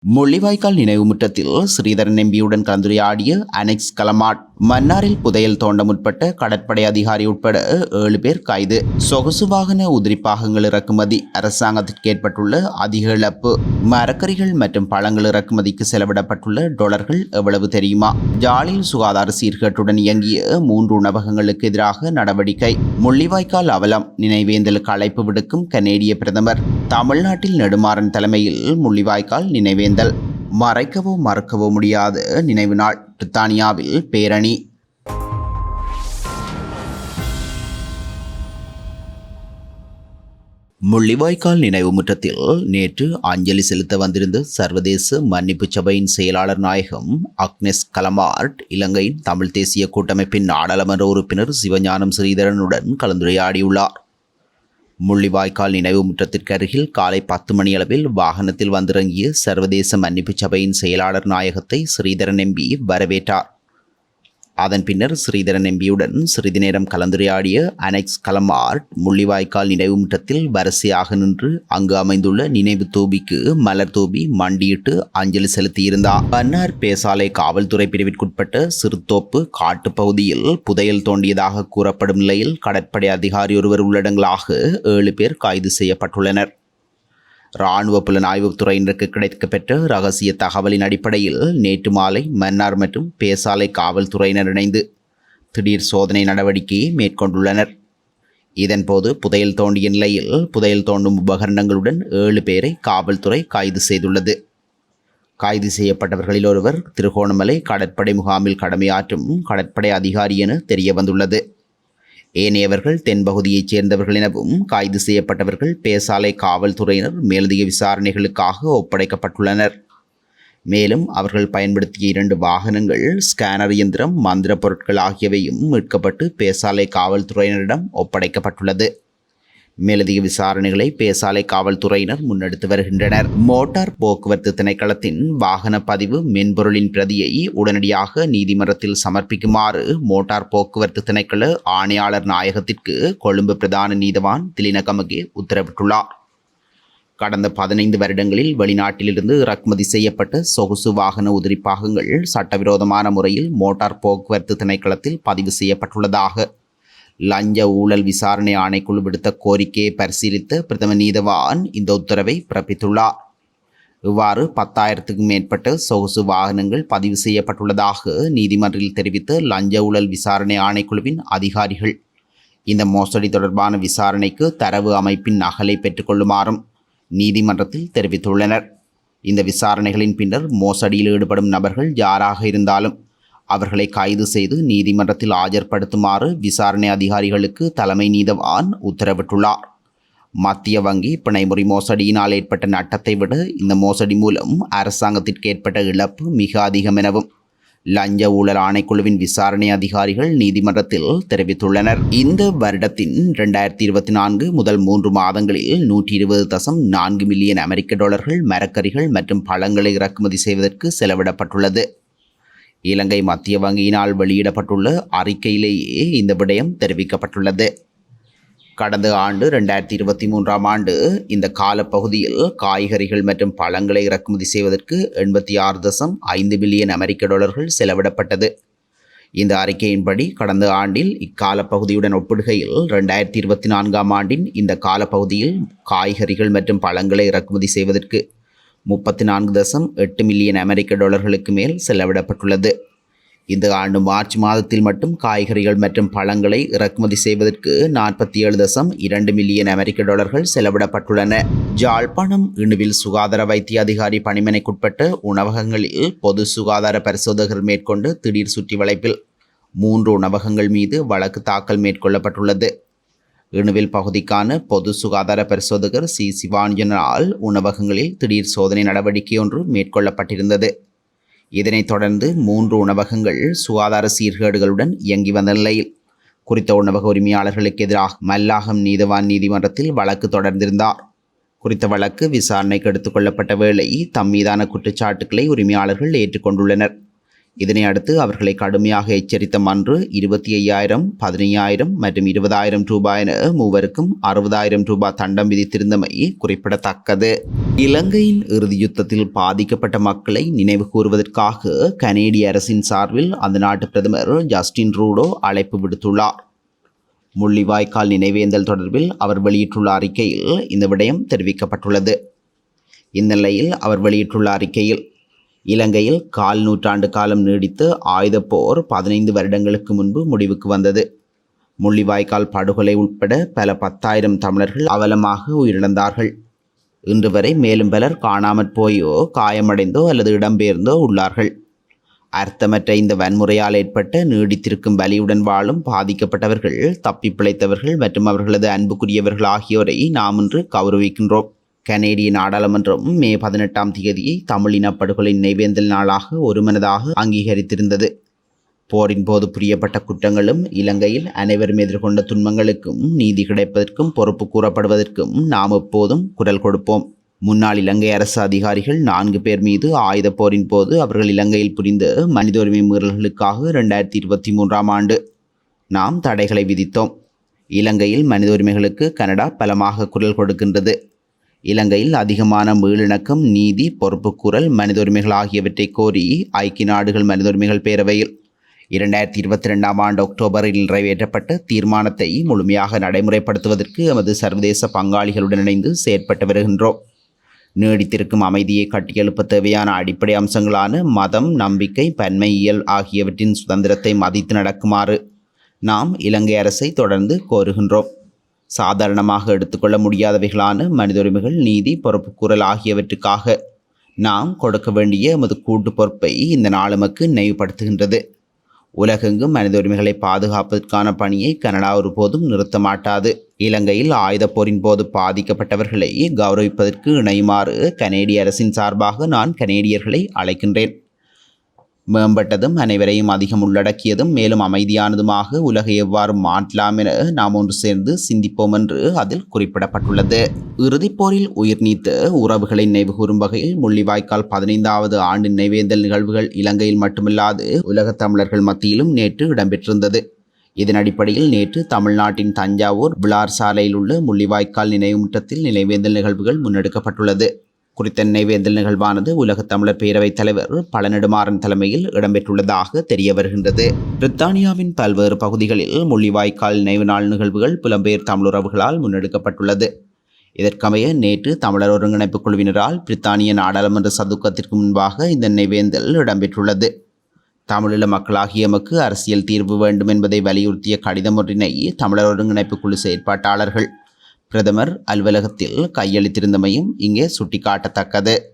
முள்ளிவாய்க்கால் நினைவு முற்றத்தில் ஸ்ரீதரன் எம்பியுடன் கலந்துரையாடிய அனெக்ஸ் கலமாட். மன்னாரில் புதையல் தோண்ட முற்பட்ட கடற்படை அதிகாரி உட்பட 7 பேர் கைது. சொகுசு வாகன உதிரிப்பாகங்கள் இறக்குமதி அரசாங்கத்திற்கு ஏற்பட்டுள்ள அதிக இழப்பு. மரக்கறிகள் மற்றும் பழங்கள் இறக்குமதிக்கு செலவிடப்பட்டுள்ள டாலர்கள் எவ்வளவு தெரியுமா? ஜாலில் சுகாதார சீர்கேட்டுடன் இயங்கிய 3 உணவகங்களுக்கு எதிராக நடவடிக்கை. முள்ளிவாய்க்கால் அவலம் நினைவேந்தலுக்கு அழைப்பு விடுக்கும் கனேடிய பிரதமர். தமிழ்நாட்டில் நெடுமாறன் தலைமையில் முள்ளிவாய்க்கால் நினைவேந்தல். மறைக்கவோ மறக்கவோ முடியாத நினைவு நாள். பிரித்தானியாவில் பேரணி. முள்ளிவாய்க்கால் நினைவு முற்றத்தில் நேற்று அஞ்சலி செலுத்த வந்திருந்த சர்வதேச மன்னிப்பு சபையின் செயலாளர் நாயகம் அக்னெஸ் கலமார்ட் இலங்கையின் தமிழ் தேசிய கூட்டமைப்பின் நாடாளுமன்ற உறுப்பினர் சிவஞானம் ஸ்ரீதரனுடன் கலந்துரையாடியுள்ளார். முள்ளிவாய்க்கால் நினைவு முற்றத்திற்கு அருகில் காலை 10 மணியளவில் வாகனத்தில் வந்திறங்கிய சர்வதேச மன்னிப்பு சபையின் செயலாளர் நாயகத்தை ஸ்ரீதரன் எம்பி வரவேற்றார். அதன் பின்னர் ஸ்ரீதரன் எம்பியுடன் சிறிது நேரம் கலந்துரையாடிய அனெக்ஸ் கலமார்ட் முள்ளிவாய்க்கால் நினைவு முற்றத்தில் வரிசையாக நின்று அங்கு அமைந்துள்ள நினைவு தூபிக்கு மலர் தூபி மண்டியிட்டு அஞ்சலி செலுத்தியிருந்தார். மன்னார் பேசாலை காவல்துறை பிரிவிற்குட்பட்ட சிறுத்தோப்பு காட்டு பகுதியில் புதையல் தோண்டியதாக கூறப்படும் நிலையில் கடற்படை அதிகாரி ஒருவர் உள்ளடங்கலாக 7 பேர் கைது செய்யப்பட்டுள்ளனர். இராணுவ புலனாய்வுத்துறையினருக்கு கிடைக்கப்பெற்ற இரகசிய தகவலின் அடிப்படையில் நேற்று மாலை மன்னார் மற்றும் பேசாலை காவல்துறையினர் இணைந்து திடீர் சோதனை நடவடிக்கையை மேற்கொண்டுள்ளனர். இதன்போது புதையல் தோண்டிய நிலையில் புதையல் தோண்டும் உபகரணங்களுடன் 7 பேரை காவல்துறை கைது செய்துள்ளது. கைது செய்யப்பட்டவர்களில் ஒருவர் திருகோணமலை கடற்படை முகாமில் கடமையாற்றும் கடற்படை அதிகாரி என தெரிய வந்துள்ளது. ஏனையவர்கள் தென்பகுதியைச் சேர்ந்தவர்கள் எனவும் கைது செய்யப்பட்டவர்கள் பேசாலை காவல்துறையினர் மேலதிக விசாரணைகளுக்காக ஒப்படைக்கப்பட்டுள்ளனர். மேலும் அவர்கள் பயன்படுத்திய 2 வாகனங்கள், ஸ்கேனர் இயந்திரம், மந்திர பொருட்கள் ஆகியவையும் மீட்கப்பட்டு பேசாலை காவல்துறையினரிடம் ஒப்படைக்கப்பட்டுள்ளது. மேலதிக விசாரணைகளை பேசாலை காவல்துறையினர் முன்னெடுத்து வருகின்றனர். மோட்டார் போக்குவரத்து திணைக்களத்தின் வாகன பதிவு மென்பொருளின் பிரதியை உடனடியாக நீதிமன்றத்தில் சமர்ப்பிக்குமாறு மோட்டார் போக்குவரத்து திணைக்கள ஆணையாளர் நாயகத்திற்கு கொழும்பு பிரதான நீதவான் திலினகமகே உத்தரவிட்டுள்ளார். கடந்த 15 வருடங்களில் வெளிநாட்டிலிருந்து இறக்குமதி செய்யப்பட்ட சொகுசு வாகன உதிரிப்பாகங்கள் சட்டவிரோதமான முறையில் மோட்டார் போக்குவரத்து திணைக்களத்தில் பதிவு செய்யப்பட்டுள்ளதாக லஞ்ச ஊழல் விசாரணை ஆணைக்குழு விடுத்த கோரிக்கையை பரிசீலித்த பிரதம நீதவான் இந்த உத்தரவை பிறப்பித்துள்ளார். இவ்வாறு 10,000க்கும் மேற்பட்ட சொகுசு வாகனங்கள் பதிவு செய்யப்பட்டுள்ளதாக நீதிமன்றில் தெரிவித்த லஞ்ச ஊழல் விசாரணை ஆணைக்குழுவின் அதிகாரிகள் இந்த மோசடி தொடர்பான விசாரணைக்கு தரவு அமைப்பின் நகலை பெற்றுக்கொள்ளுமாறும் நீதிமன்றத்தில் தெரிவித்துள்ளனர். இந்த விசாரணைகளின் பின்னர் மோசடியில் ஈடுபடும் நபர்கள் யாராக இருந்தாலும் அவர்களை கைது செய்து நீதிமன்றத்தில் ஆஜர்படுத்துமாறு விசாரணை அதிகாரிகளுக்கு தலைமை நீதவான் உத்தரவிட்டுள்ளார். மத்திய வங்கி பிணைமுறை மோசடியினால் ஏற்பட்ட நட்டத்தை விட இந்த மோசடி மூலம் அரசாங்கத்திற்கு ஏற்பட்ட இழப்பு மிக அதிகம் எனவும் லஞ்ச ஊழல் ஆணைக்குழுவின் விசாரணை அதிகாரிகள் நீதிமன்றத்தில் தெரிவித்துள்ளனர். இந்த வருடத்தின் 2024 முதல் 3 மாதங்களில் 120.4 மில்லியன் அமெரிக்க டாலர்கள் மரக்கறிகள் மற்றும் பழங்களை இறக்குமதி செய்வதற்கு செலவிடப்பட்டுள்ளது. இலங்கை மத்திய வங்கியினால் வெளியிடப்பட்டுள்ள அறிக்கையிலேயே இந்த விடயம் தெரிவிக்கப்பட்டுள்ளது. கடந்த ஆண்டு 2023ஆம் ஆண்டு இந்த காலப்பகுதியில் காய்கறிகள் மற்றும் பழங்களை இறக்குமதி செய்வதற்கு 86.5 பில்லியன் அமெரிக்க டாலர்கள் செலவிடப்பட்டது. இந்த அறிக்கையின்படி கடந்த ஆண்டில் இக்காலப்பகுதியுடன் ஒப்பிடுகையில் 2024ஆம் ஆண்டின் இந்த காலப்பகுதியில் காய்கறிகள் மற்றும் பழங்களை இறக்குமதி செய்வதற்கு 34.8 மில்லியன் அமெரிக்க டாலர்களுக்கு மேல் செலவிடப்பட்டுள்ளது. இந்த ஆண்டு மார்ச் மாதத்தில் மட்டும் காய்கறிகள் மற்றும் பழங்களை இறக்குமதி செய்வதற்கு 47.2 மில்லியன் அமெரிக்க டாலர்கள் செலவிடப்பட்டுள்ளன. ஜாழ்ப்பாணம் இணுவில் சுகாதார வைத்திய அதிகாரி பணிமனைக்குட்பட்ட உணவகங்களில் பொது சுகாதார பரிசோதகர் மேற்கொண்டு திடீர் சுற்றி வளைப்பில் 3 உணவகங்கள் மீது வழக்கு தாக்கல் மேற்கொள்ளப்பட்டுள்ளது. இணுவில் பகுதிக்கான பொது சுகாதார பரிசோதகர் சி சிவாஞ்சனால் உணவகங்களில் திடீர் சோதனை நடவடிக்கை ஒன்று மேற்கொள்ளப்பட்டிருந்தது. இதனைத் தொடர்ந்து 3 உணவகங்கள் சுகாதார சீர்கேடுகளுடன் இயங்கி வந்த நிலையில் குறித்த உணவக உரிமையாளர்களுக்கு எதிராக மல்லாகம் நீதவான் நீதிமன்றத்தில் வழக்கு தொடர்ந்திருந்தார். குறித்த வழக்கு விசாரணைக்கு எடுத்துக்கொள்ளப்பட்ட வேளை தம் மீதான குற்றச்சாட்டுக்களை உரிமையாளர்கள் ஏற்றுக்கொண்டுள்ளனர். இதனை அடுத்து அவர்களை கடுமையாக எச்சரித்த மன்று 25,000, 15,000 மற்றும் 20,000 ரூபாய் என மூவருக்கும் 60,000 ரூபாய் தண்டம் விதித்திருந்தமை குறிப்பிடத்தக்கது. இலங்கையின் இறுதி யுத்தத்தில் பாதிக்கப்பட்ட மக்களை நினைவு கூறுவதற்காக கனேடிய அரசின் சார்பில் அந்த நாட்டு பிரதமர் ஜஸ்டின் ட்ரூடோ அழைப்பு விடுத்துள்ளார். முள்ளிவாய்க்கால் நினைவேந்தல் தொடர்பில் அவர் வெளியிட்டுள்ள அறிக்கையில் இந்த விடயம் தெரிவிக்கப்பட்டுள்ளது. இந்நிலையில் அவர் வெளியிட்டுள்ள அறிக்கையில், இலங்கையில் 1/4 நூற்றாண்டு காலம் நீடித்த ஆயுதப்போர் 15 வருடங்களுக்கு முன்பு முடிவுக்கு வந்தது. முள்ளிவாய்க்கால் படுகொலை உட்பட பல 10,000 தமிழர்கள் அவலமாக உயிரிழந்தார்கள். இன்று வரை மேலும் பலர் காணாமற் போயோ காயமடைந்தோ அல்லது இடம்பெயர்ந்தோ உள்ளார்கள். அர்த்தமற்ற இந்த வன்முறையால் ஏற்பட்ட நீடித்திருக்கும் வலியுடன் வாழும் பாதிக்கப்பட்டவர்கள், தப்பி பிழைத்தவர்கள் மற்றும் அவர்களது அன்புக்குரியவர்கள் ஆகியோரை நாம் இன்று கௌரவிக்கின்றோம். கனேடிய நாடாளுமன்றம் மே 18ஆம் தேதியை தமிழ் இனப்படுகொலை நினைவேந்தல் நாளாக ஒருமனதாக அங்கீகரித்திருந்தது. போரின் போது புரியப்பட்ட குற்றங்களும் இலங்கையில் அனைவரும் எதிர்கொண்ட துன்பங்களுக்கும் நீதி கிடைப்பதற்கும் பொறுப்பு கூறப்படுவதற்கும் நாம் எப்போதும் குரல் கொடுப்போம். முன்னாள் இலங்கை அரசு அதிகாரிகள் 4 பேர் மீது ஆயுத போரின் போது அவர்கள் இலங்கையில் புரிந்த மனித உரிமை மீறல்களுக்காக 2023ஆம் ஆண்டு நாம் தடைகளை விதித்தோம். இலங்கையில் மனித உரிமைகளுக்கு கனடா பலமாக குரல் கொடுக்கின்றது. இலங்கையில் அதிகமான மீளிணக்கம், நீதி, பொறுப்புக்கூறல், மனித உரிமைகள் ஆகியவற்றை கோரி ஐக்கிய நாடுகள் மனித உரிமைகள் பேரவையில் 2022ஆம் ஆண்டு அக்டோபரில் நிறைவேற்றப்பட்ட தீர்மானத்தை முழுமையாக நடைமுறைப்படுத்துவதற்கு எமது சர்வதேச பங்காளிகளுடன் இணைந்து செயற்பட்டு வருகின்றோம். நீடித்திருக்கும் அமைதியை கட்டியெழுப்ப தேவையான அடிப்படை அம்சங்களான மதம், நம்பிக்கை, பன்மையியல் ஆகியவற்றின் சுதந்திரத்தை மதித்து நடக்குமாறு நாம் இலங்கை அரசை தொடர்ந்து கோருகின்றோம். சாதாரணமாக எடுத்துக்கொள்ள முடியாதவைகளான மனித உரிமைகள், நீதி, பொறுப்புக்கூறல் ஆகியவற்றுக்காக நாம் கொடுக்க வேண்டிய எமது கூட்டு பொறுப்பை இந்த நாள் நமக்கு நினைவுபடுத்துகின்றது. உலகெங்கும் மனித உரிமைகளை பாதுகாப்பதற்கான பணியை கனடா ஒருபோதும் நிறுத்த மாட்டாது. இலங்கையில் ஆயுதப் போரின் போது பாதிக்கப்பட்டவர்களை கௌரவிப்பதற்கு இணையுமாறு கனேடிய அரசின் சார்பாக நான் கனேடியர்களை அழைக்கின்றேன். மேம்பட்டதும் அனைவரையும் அதிகம் உள்ளடக்கியதும் மேலும் அமைதியானதுமாக உலகை எவ்வாறு மாற்றலாம் என நாம் ஒன்று சேர்ந்து சிந்திப்போம் என்று அதில் குறிப்பிடப்பட்டுள்ளது. இறுதிப்போரில் உயிர் நீத்த உறவுகளை நினைவுகூரும் வகையில் முள்ளிவாய்க்கால் 15வது ஆண்டு நினைவேந்தல் நிகழ்வுகள் இலங்கையில் மட்டுமல்லாது உலகத் தமிழர்கள் மத்தியிலும் நேற்று இடம்பெற்றிருந்தது. இதன் அடிப்படையில் நேற்று தமிழ்நாட்டின் தஞ்சாவூர் விளார் சாலையில் உள்ள முள்ளிவாய்க்கால் நினைவு முற்றத்தில் நினைவேந்தல் நிகழ்வுகள் முன்னெடுக்கப்பட்டுள்ளது. குறித்த நினைவேந்தல் நிகழ்வானது உலகத் தமிழர் பேரவைத் தலைவர் பழநெடுமாறன் தலைமையில் இடம்பெற்றுள்ளதாக தெரிய வருகின்றது. பிரித்தானியாவின் பல்வேறு பகுதிகளில் முள்ளிவாய்க்கால் நினைவு நாள் நிகழ்வுகள் புலம்பெயர் தமிழுறவுகளால் முன்னெடுக்கப்பட்டுள்ளது. இதற்கமைய நேற்று தமிழர் ஒருங்கிணைப்பு குழுவினரால் பிரித்தானிய நாடாளுமன்ற சதுக்கத்திற்கு முன்பாக இந்த நினைவேந்தல் இடம்பெற்றுள்ளது. தமிழீழ மக்களாகிய எமக்கு அரசியல் தீர்வு வேண்டும் என்பதை வலியுறுத்திய கடிதம் ஒன்றினை தமிழர் ஒருங்கிணைப்பு குழு செயற்பாட்டாளர்கள் பிரதமர் அலுவலகத்தில் கையளித்திருந்தமையும் இங்கே சுட்டிக்காட்டத்தக்கது.